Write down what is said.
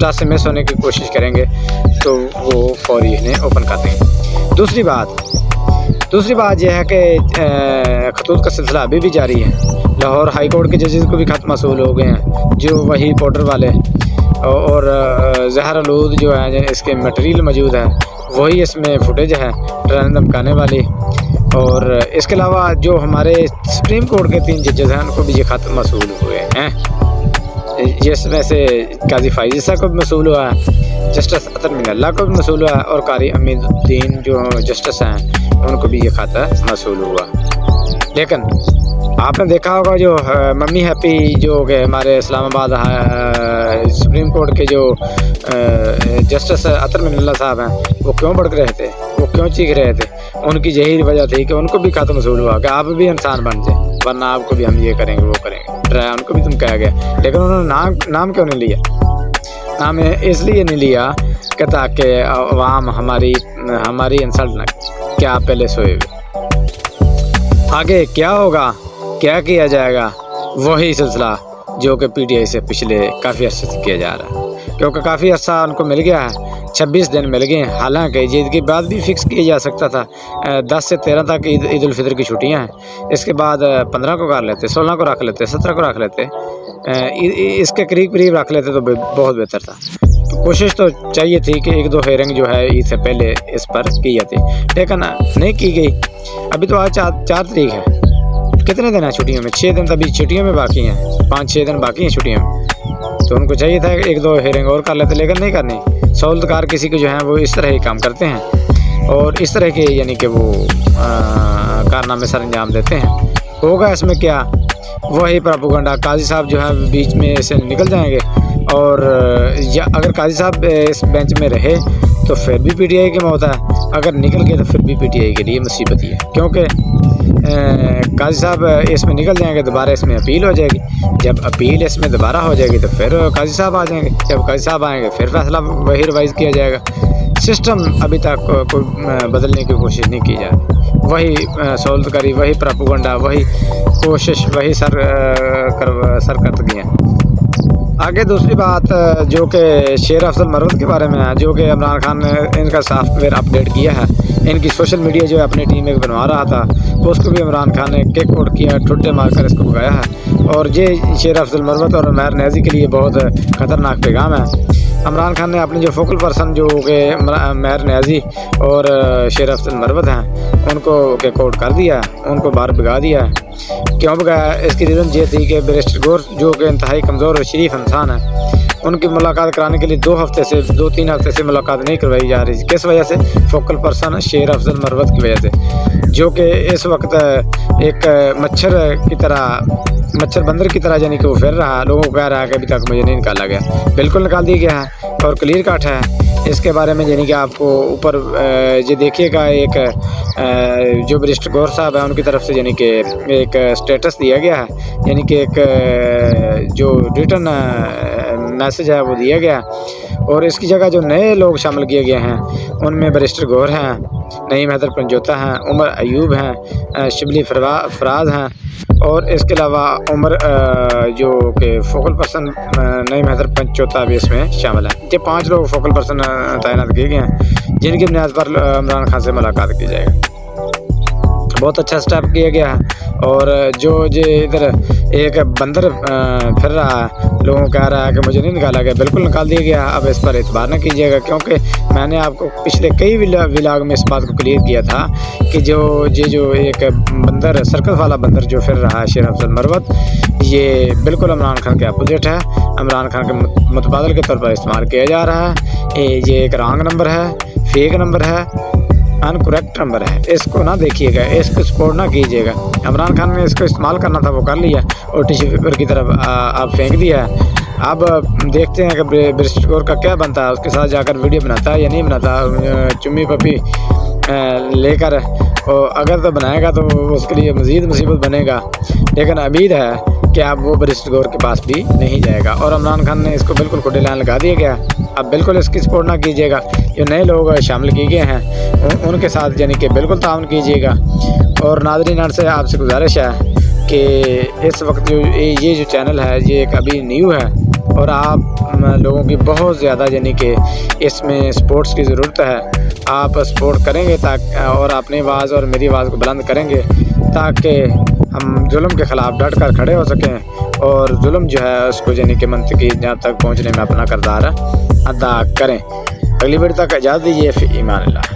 Task سے مس ہونے کی کوشش کریں گے تو وہ فوری انہیں اوپن کر دیں گے۔ دوسری بات یہ ہے کہ خطوط کا سلسلہ ابھی بھی جاری ہے۔ لاہور ہائی کورٹ کے ججز کو بھی خط موصول ہو گئے ہیں، جو وہی پورٹر والے اور زہر آلود جو ہے اس کے مٹیریل موجود ہے، وہی اس میں فوٹیج ہے ڈرانے دھمکانے والی۔ اور اس کے علاوہ جو ہمارے سپریم کورٹ کے 3 ججز ہیں ان کو بھی یہ خط موصول ہوئے ہیں، جس میں سے قاضی فائز عیسیٰ کو بھی موصول ہوا ہے، جسٹس عطر من اللہ کو بھی موصول ہوا ہے، اور قاری امین الدین جو جسٹس ہیں ان کو بھی یہ خط موصول ہوا۔ لیکن آپ نے دیکھا ہوگا جو ممی ہیپی جو کہ ہمارے اسلام آباد سپریم کورٹ کے جو جسٹس عطر من اللہ صاحب ہیں، وہ کیوں بھڑک رہے تھے، وہ کیوں چیخ رہے تھے؟ ان کی یہی وجہ تھی کہ ان کو بھی خط موصول ہوا کہ آپ بھی انسان بن جائیں، ورنہ آپ کو بھی ہم یہ کریں گے وہ کریں گے، ڈرایا ان کو بھی تم کہا گیا۔ لیکن انہوں نے نام کیوں نہیں لیا؟ نام اس لیے نہیں لیا کہ تاکہ عوام ہماری انسلٹ نہ کیا پہلے سوئے ہوئے۔ آگے کیا ہوگا، کیا کیا جائے گا، وہی سلسلہ جو کہ پی ٹی آئی سے پچھلے کافی عرصے سے کیا جا رہا ہے، کیونکہ کافی عرصہ ان کو مل گیا ہے، 26 دن مل گئے ہیں۔ حالانکہ عید کے بعد بھی فکس کیا جا سکتا تھا، 10 سے 13 تک عید الفطر کی چھٹیاں ہیں، اس کے بعد 15 کو کر لیتے، 16 کو رکھ لیتے، 17 کو رکھ لیتے، اس کے قریب رکھ لیتے تو بہت بہتر تھا۔ تو کوشش تو چاہیے تھی کہ 1-2 ہیئرنگ جو ہے عید سے پہلے اس پر کی جاتی، لیکن نہیں کی گئی۔ ابھی تو آج 4 تاریخ ہے، کتنے دن ہیں چھٹیوں میں؟ 6 دن ابھی چھٹیوں میں باقی ہیں، 5-6 دن باقی ہیں چھٹیوں میں، تو ان کو چاہیے تھا کہ 1-2 ہیئرنگ اور کر لیتے، لیکن نہیں کرنی۔ سہولت کار کسی کے جو ہیں وہ اس طرح ہی کام کرتے ہیں اور اس طرح کے یعنی کہ وہ کارنامے سر انجام دیتے ہیں۔ ہوگا اس میں کیا؟ وہی پراپوگنڈا۔ قاضی صاحب جو ہے بیچ میں سے نکل جائیں گے، اور اگر قاضی صاحب اس بینچ میں رہے تو پھر بھی پی ٹی آئی کی موت ہے، اگر نکل گئے تو پھر بھی پی ٹی آئی کے لیے مصیبت ہی ہے، کیونکہ قاضی صاحب اس میں نکل جائیں گے، دوبارہ اس میں اپیل ہو جائے گی، جب اپیل اس میں دوبارہ ہو جائے گی تو پھر قاضی صاحب آ جائیں گے، جب قاضی صاحب آئیں گے پھر فیصلہ وہی ریوائز کیا جائے گا۔ سسٹم ابھی تک کوئی بدلنے کی کوشش نہیں کی جا رہی، وہی سہولت کاری، وہی پراپوگنڈا، وہی کوشش، وہی سرکردگیاں۔ آگے دوسری بات جو کہ شیر افضل مروت کے بارے میں ہے، جو کہ عمران خان نے ان کا سافٹ ویئر اپڈیٹ کیا ہے، ان کی سوشل میڈیا جو ہے اپنی ٹیم میں بنوا رہا تھا، اس کو بھی عمران خان نے کیک آؤٹ کیا، ٹھٹے مار کر اس کو بگایا ہے، اور یہ شیر افضل مروت اور مہر نیازی کے لیے بہت خطرناک پیغام ہے۔ عمران خان نے اپنی جو فوکل پرسن جو کہ مہر نیازی اور شیر افضل مروت ہیں ان کو کیک آؤٹ کر دیا ہے، ان کو باہر بگا دیا ہے۔ کیوں بگایا؟ اس کی ریزن یہ تھی کہ بیرسٹر گور جو کہ انتہائی کمزور اور شریف انسان ہے، ان کی ملاقات کرانے کے لیے 2-3 ہفتے سے ملاقات نہیں کروائی جا رہی۔ کس وجہ سے؟ فوکل پرسن شیر افضل مروت کی وجہ سے، جو کہ اس وقت ایک مچھر بندر کی طرح یعنی کہ وہ پھر رہا، لوگوں کو کہہ رہا ہے کہ ابھی تک مجھے نہیں نکالا گیا۔ بالکل نکال دیا گیا ہے اور کلیئر کٹ ہے۔ اس کے بارے میں یعنی کہ آپ کو اوپر یہ دیکھیے گا، ایک جو بیرسٹر گور صاحب ہیں ان کی طرف سے یعنی کہ ایک اسٹیٹس دیا گیا ہے، یعنی کہ ایک جو ریٹن میسج ہے وہ دیا گیا ہے، اور اس کی جگہ جو نئے لوگ شامل کیے گئے ہیں ان میں بیرسٹر گور ہیں، نعیم حیدر پنجوتا ہیں، عمر ایوب ہیں، شبلی فراز ہیں، اور اس کے علاوہ عمر جو کہ فوکل پرسن نعیم حیدر پنجوتا بھی اس میں شامل ہیں۔ یہ 5 لوگ فوکل پرسن تعینات کیے گئے ہیں جن کی بنیاد پر عمران خان سے ملاقات کی جائے گی۔ بہت اچھا سٹیپ کیا گیا ہے، اور جو ادھر ایک بندر پھر رہا ہے، لوگوں کو کہہ رہا ہے کہ مجھے نہیں نکالا گیا، بالکل نکال دیا گیا۔ اب اس پر اعتبار نہ کیجیے گا، کیونکہ میں نے آپ کو پچھلے کئی ولاگ میں اس بات کو کلیئر کیا تھا کہ جو ایک بندر، سرکس والا بندر جو پھر رہا ہے شیر افضل مروت، یہ بالکل عمران خان کے اپوزٹ ہے، عمران خان کے متبادل کے طور پر استعمال کیا جا رہا ہے۔ یہ ایک رانگ نمبر ہے، فیک نمبر ہے، ان کریکٹ نمبر ہے، اس کو نہ دیکھیے گا، اس کو سپورٹ نہ کیجیے گا۔ عمران خان نے اس کو استعمال کرنا تھا وہ کر لیا، اور ٹیشو پیپر کی طرف آپ پھینک دیا ہے۔ اب دیکھتے ہیں کہ بیرسٹر گور کا کیا بنتا ہے، اس کے ساتھ جا کر ویڈیو بناتا ہے یا نہیں بناتا، چمی پپی لے کر، اور اگر تو بنائے گا تو اس کے لیے مزید مصیبت بنے گا، لیکن امید ہے کہ اب وہ بیرسٹر گور کے پاس بھی نہیں جائے گا، اور عمران خان نے اس کو بالکل کھوٹے لائن لگا دیا گیا۔ اب بالکل اس کی سپورٹ نہ کیجیے گا، جو نئے لوگ شامل کیے گئے ہیں ان کے ساتھ یعنی کہ بالکل تعاون کیجیے گا۔ اور ناظرین سے آپ سے گزارش ہے کہ اس وقت یہ جو چینل ہے یہ ایک ابھی نیو ہے، اور آپ لوگوں کی بہت زیادہ یعنی کہ اس میں سپورٹس کی ضرورت ہے. آپ سپورٹ کریں گے اور اپنی آواز اور میری آواز کو بلند کریں گے تاکہ ہم ظلم کے خلاف ڈٹ کر کھڑے ہو سکیں اور ظلم جو ہے اس کو یعنی کہ منطقی جہاں تک پہنچنے میں اپنا کردار ادا کریں. اگلی ویڈیو تک اجازت دیجیے. فی ایمان اللہ.